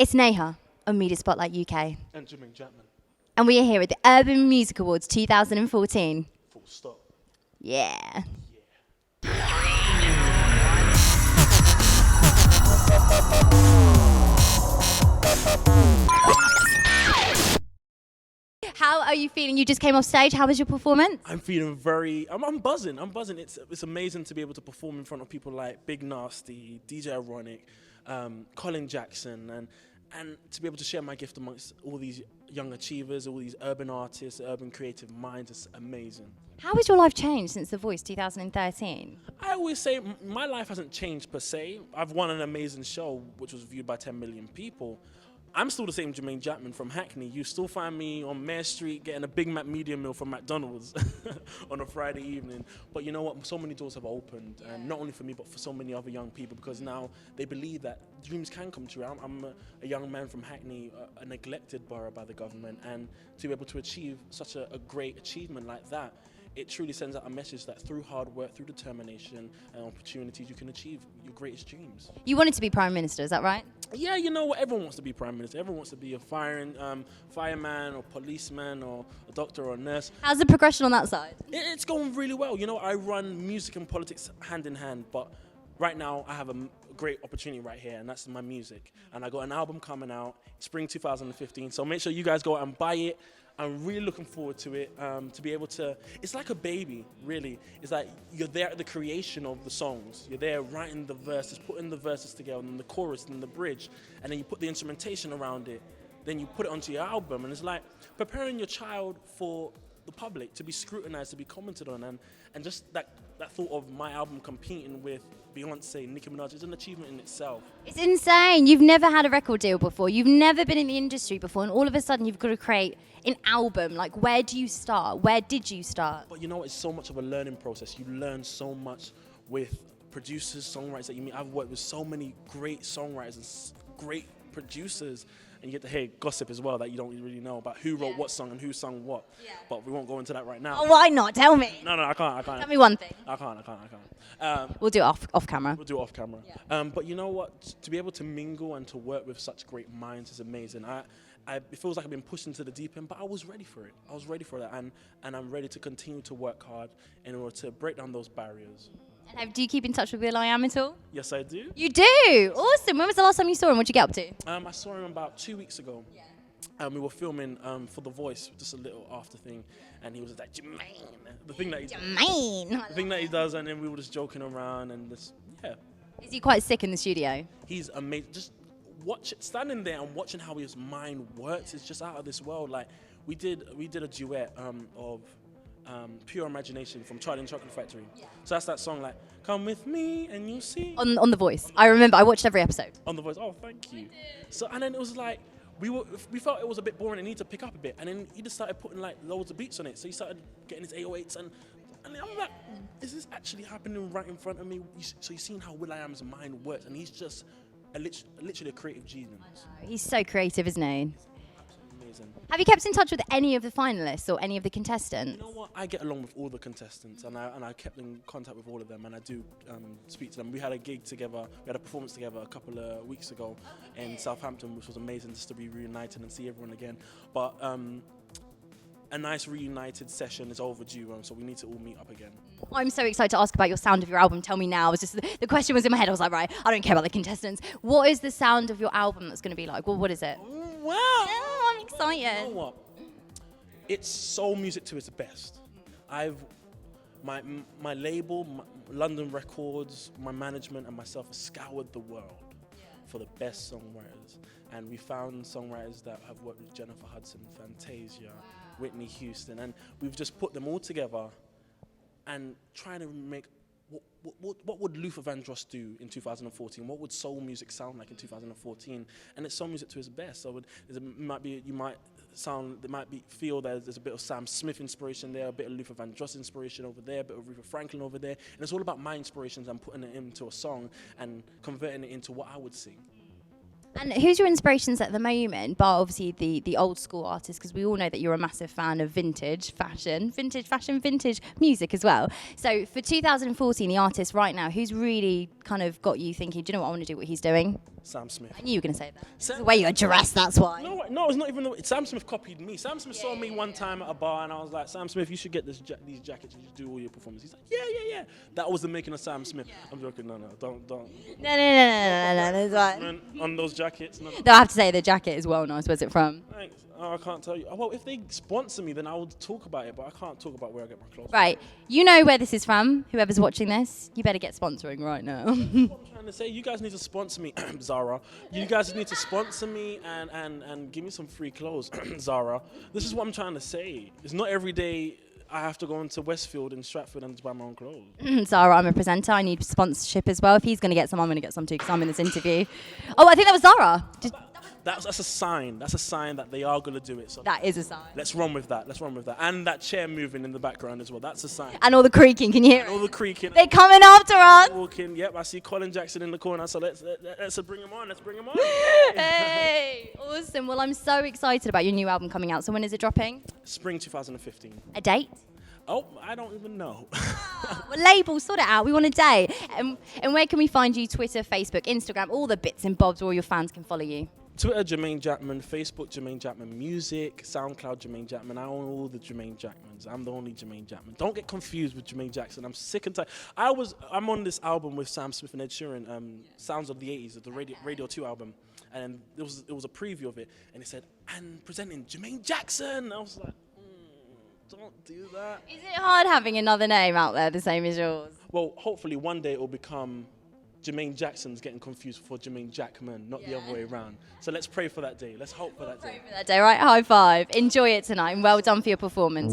It's Nayha on Media Spotlight UK. And Jermain Jackman. And we are here at the Urban Music Awards 2014. Full stop. Yeah. How are you feeling? You just came off stage. How was your performance? I'm feeling I'm buzzing. I'm buzzing. It's amazing to be able to perform in front of people like Big Nasty, DJ Ironic, Colin Jackson, and to be able to share my gift amongst all these young achievers, all these urban artists, urban creative minds. It's amazing. How has your life changed since The Voice 2013? I always say my life hasn't changed per se. I've won an amazing show which was viewed by 10 million people. I'm still the same Jermain Jackman from Hackney. You still find me on Mare Street getting a Big Mac medium meal from McDonald's on a Friday evening. But you know what? So many doors have opened, and not only for me, but for so many other young people, because now they believe that dreams can come true. I'm a young man from Hackney, a neglected borough by the government, and to be able to achieve such a great achievement like that, it truly sends out a message that through hard work, through determination and opportunities, you can achieve your greatest dreams. You wanted to be Prime Minister, is that right? Yeah, you know what? Everyone wants to be Prime Minister. Everyone wants to be a fireman or policeman or a doctor or a nurse. How's the progression on that side? It's going really well. You know, I run music and politics hand in hand, but right now I have a great opportunity right here, and that's my music. And I got an album coming out spring 2015, so make sure you guys go out and buy it. I'm really looking forward to it, to be able to, it's like a baby, really. It's like you're there at the creation of the songs. You're there writing the verses, putting the verses together, and then the chorus, and the bridge, and then you put the instrumentation around it. Then you put it onto your album, and it's like preparing your child for the public to be scrutinized, to be commented on, and just that thought of my album competing with Beyonce, Nicki Minaj is an achievement in itself. It's insane. You've never had a record deal before. You've never been in the industry before, and all of a sudden you've got to create an album. Like, where do you start? Where did you start? But you know, it's so much of a learning process. You learn so much with producers, songwriters that you meet. I've worked with so many great songwriters and great producers, and you get to hear gossip as well that you don't really know about who wrote what song and who sung what. Yeah. But we won't go into that right now. Oh, why not? Tell me. No, I can't. Tell me one thing. I can't. We'll do it off camera. We'll do it off camera. Yeah. But you know what? To be able to mingle and to work with such great minds is amazing. It feels like I've been pushed into the deep end, but I was ready for it. I was ready for that, and I'm ready to continue to work hard in order to break down those barriers. And do you keep in touch with will.i.am at all? Yes, I do. You do? Awesome. When was the last time you saw him? What did you get up to? I saw him about 2 weeks ago. Yeah. We were filming for The Voice, just a little after thing, and he was like, Jermain, the thing that he does, and then we were just joking around, and this, yeah. Is he quite sick in the studio? He's amazing. Just standing there and watching how his mind works is just out of this world. Like we did a duet of Pure Imagination from Charlie and the Chocolate Factory. Yeah. So that's that song, like, come with me and you'll see. On The Voice. I remember, I watched every episode. On The Voice, oh, thank you. So, and then it was like, we felt it was a bit boring and needed to pick up a bit. And then he just started putting like loads of beats on it. So he started getting his 808s and I'm like, is this actually happening right in front of me? So you've seen how will.i.am's mind works, and he's just literally a creative genius. He's so creative, isn't he? Amazing. Have you kept in touch with any of the finalists or any of the contestants? You know what? I get along with all the contestants, and I kept in contact with all of them, and I do speak to them. We had a gig together, we had a performance together a couple of weeks ago in Southampton, which was amazing, just to be reunited and see everyone again. But a nice reunited session is overdue, so we need to all meet up again. I'm so excited to ask about your sound of your album. Tell me now. The question was in my head. I was like, right, I don't care about the contestants. What is the sound of your album that's going to be like? Well, what is it? Wow. Oh, I'm excited. You know what? It's soul music to its best. My label, London Records, my management and myself have scoured the world for the best songwriters. And we found songwriters that have worked with Jennifer Hudson, Fantasia, Whitney Houston, and we've just put them all together and trying to make what would Luther Vandross do in 2014? What would soul music sound like in 2014? And it's soul music to its best. So you might feel that there's a bit of Sam Smith inspiration there, a bit of Luther Vandross inspiration over there, a bit of Aretha Franklin over there, and it's all about my inspirations and putting it into a song and converting it into what I would sing. And who's your inspirations at the moment, bar obviously the old school artists, because we all know that you're a massive fan of vintage fashion, vintage music as well. So for 2014, the artist right now, who's really kind of got you thinking, do you know what, I want to do what he's doing? Sam Smith. I knew you were going to say that. It's the way you're dressed, that's why. No, it's not even the way. Sam Smith copied me. Sam Smith saw me one time at a bar, and I was like, Sam Smith, you should get these jackets and you should do all your performances. He's like, yeah. That was the making of Sam Smith. I'm joking. No, don't. No, that's fine. On those jackets. No. Though I have to say, the jacket is well nice. Where's it from? Thanks. Oh, I can't tell you. Well, if they sponsor me, then I would talk about it, but I can't talk about where I get my clothes. Right. You know where this is from. Whoever's watching this, you better get sponsoring right now. What I'm trying to say, you guys need to sponsor me, Zara. You guys need to sponsor me and give me some free clothes, Zara. This is what I'm trying to say. It's not every day I have to go into Westfield and Stratford and buy my own clothes. Zara, I'm a presenter. I need sponsorship as well. If he's going to get some, I'm going to get some too because I'm in this interview. Oh, I think that was Zara. That's a sign. That's a sign that they are going to do it. So That is a sign. let's run with that. And that chair moving in the background as well. That's a sign. And all the creaking, can you hear All it? the creaking. They're coming after us. Walking. Yep, I see Colin Jackson in the corner. So let's bring him on. Let's bring him on. Hey, awesome. Well, I'm so excited about your new album coming out. So when is it dropping? Spring 2015. A date? Oh, I don't even know. Well, label, sort it out. We want a date. And where can we find you? Twitter, Facebook, Instagram, all the bits and bobs where all your fans can follow you. Twitter, Jermain Jackman. Facebook, Jermain Jackman Music. SoundCloud, Jermain Jackman. I own all the Jermain Jackmans. I'm the only Jermain Jackman. Don't get confused with Jermain Jackson. I'm sick and tired. I'm on this album with Sam Smith and Ed Sheeran, Sounds of the 80s, the Radio 2 album. And it was a preview of it. And it said, and presenting Jermain Jackson. I was like, don't do that. Is it hard having another name out there the same as yours? Well, hopefully one day it will become Jermain Jackson's getting confused for Jermain Jackman, not the other way around. So let's pray for that day. Let's hope for that day. Pray for that day, right? High five. Enjoy it tonight and well done for your performance.